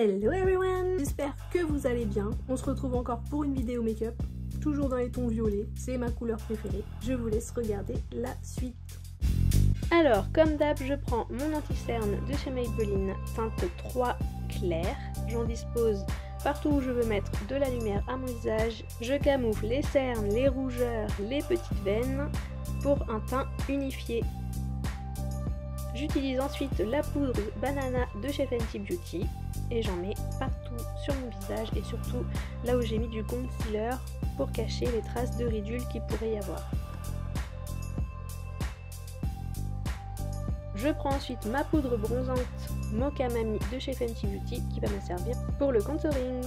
Hello everyone! J'espère que vous allez bien. On se retrouve encore pour une vidéo make-up, toujours dans les tons violets, c'est ma couleur préférée. Je vous laisse regarder la suite. Alors, comme d'hab, je prends mon anti-cerne de chez Maybelline, teinte 3 clair. J'en dispose partout où je veux mettre de la lumière à mon visage. Je camoufle les cernes, les rougeurs, les petites veines pour un teint unifié. J'utilise ensuite la poudre Banana de chez Fenty Beauty et j'en mets partout sur mon visage et surtout là où j'ai mis du concealer pour cacher les traces de ridules qu'il pourrait y avoir. Je prends ensuite ma poudre bronzante Mocha Mami de chez Fenty Beauty qui va me servir pour le contouring.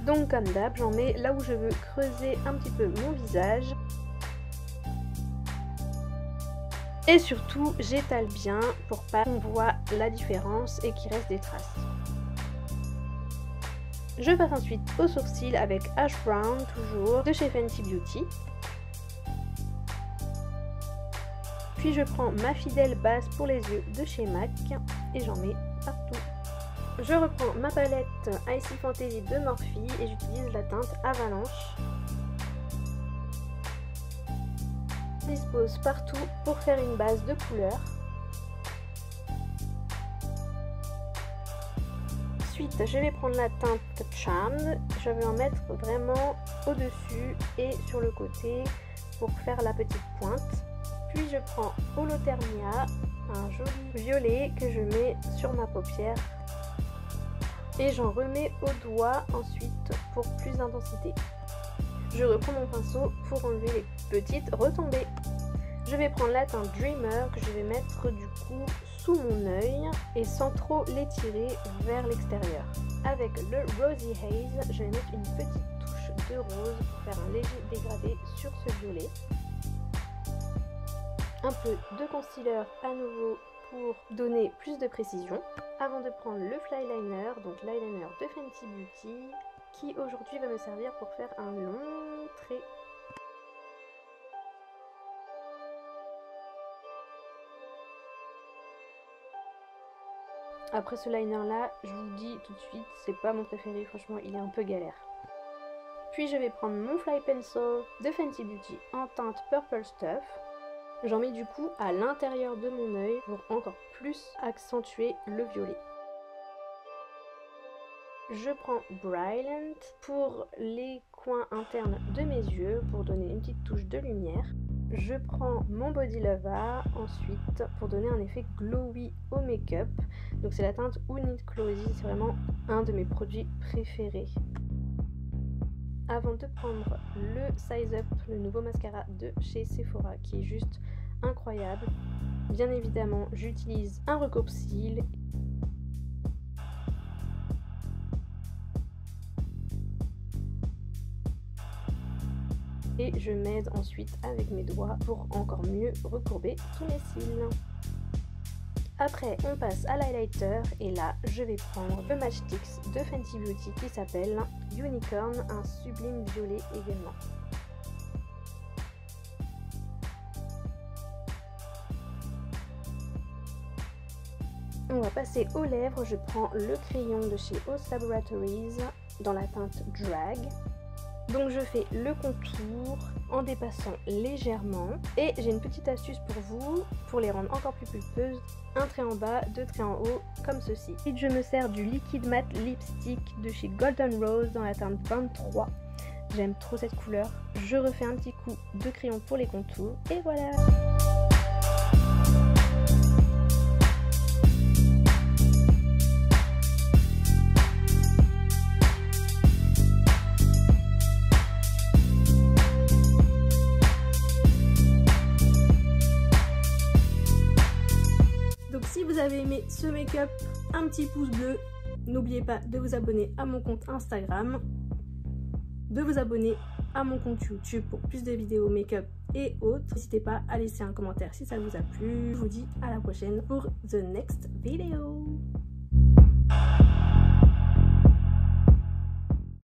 Donc comme d'hab, j'en mets là où je veux creuser un petit peu mon visage. Et surtout, j'étale bien pour pas qu'on voit la différence et qu'il reste des traces. Je passe ensuite aux sourcils avec Ash Brown, toujours de chez Fenty Beauty. Puis je prends ma fidèle base pour les yeux de chez MAC et j'en mets partout. Je reprends ma palette Icy Fantasy de Morphe et j'utilise la teinte Avalanche. Je dispose partout pour faire une base de couleur. Ensuite, je vais prendre la teinte Charmed. Je vais en mettre vraiment au-dessus et sur le côté pour faire la petite pointe. Puis je prends Holotermia, un joli violet que je mets sur ma paupière. Et j'en remets au doigt ensuite pour plus d'intensité. Je reprends mon pinceau pour enlever les petites retombées. Je vais prendre la teinte Dreamer que je vais mettre du coup sous mon œil et sans trop l'étirer vers l'extérieur. Avec le Rosy Haze, je vais mettre une petite touche de rose pour faire un léger dégradé sur ce violet. Un peu de concealer à nouveau pour donner plus de précision. Avant de prendre le Flyliner, donc l'eyeliner de Fenty Beauty, qui aujourd'hui va me servir pour faire un long trait. Après ce liner là, je vous dis tout de suite, c'est pas mon préféré, franchement il est un peu galère. Puis je vais prendre mon Fly Pencil de Fenty Beauty en teinte Purple Stuff. J'en mets du coup à l'intérieur de mon œil pour encore plus accentuer le violet. Je prends Brilliant pour les coins internes de mes yeux pour donner une petite touche de lumière. Je prends mon Body Lava ensuite pour donner un effet glowy au make-up. Donc c'est la teinte Unit Closy, c'est vraiment un de mes produits préférés. Avant de prendre le Size Up, le nouveau mascara de chez Sephora qui est juste incroyable. Bien évidemment, j'utilise un recourbe-cils. Et je m'aide ensuite avec mes doigts pour encore mieux recourber tous mes cils. Après, on passe à l'highlighter et là, je vais prendre le Match Stix de Fenty Beauty qui s'appelle Unicorn, un sublime violet également. On va passer aux lèvres, je prends le crayon de chez Os Laboratories dans la teinte Drag. Donc je fais le contour en dépassant légèrement et j'ai une petite astuce pour vous, pour les rendre encore plus pulpeuses, un trait en bas, deux traits en haut comme ceci. Et je me sers du liquide matte lipstick de chez Golden Rose dans la teinte 23. J'aime trop cette couleur. Je refais un petit coup de crayon pour les contours et voilà. Si vous avez aimé ce make-up, un petit pouce bleu. N'oubliez pas de vous abonner à mon compte Instagram, de vous abonner à mon compte YouTube pour plus de vidéos make-up et autres. N'hésitez pas à laisser un commentaire si ça vous a plu. Je vous dis à la prochaine pour the next video.